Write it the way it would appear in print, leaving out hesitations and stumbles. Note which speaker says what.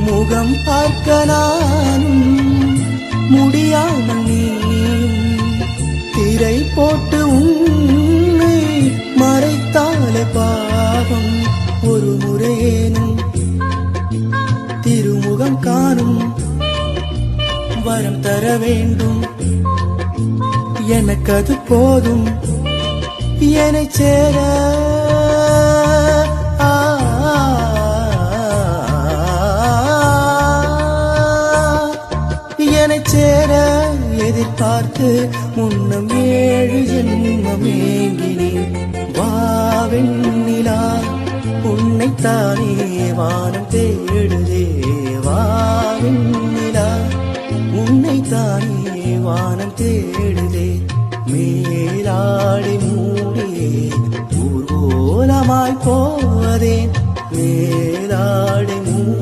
Speaker 1: முகம் பார்க்க நானும் முடியாமல் நீயும் திரை போட்டு உன்னை மறைத்தாலே பாவம். ஒரு முறையேனும் திருமுகம் காணும் வரம் தர வேண்டும். எனக்கு அது போதும் என்னை சேர. என்னை சேர எதிர்பார்த்து முன்னம் 7 ஜென்மம் ஏங்கினேன். வாவெண்ணிலா உன்னைத்தானே வானம் தேடி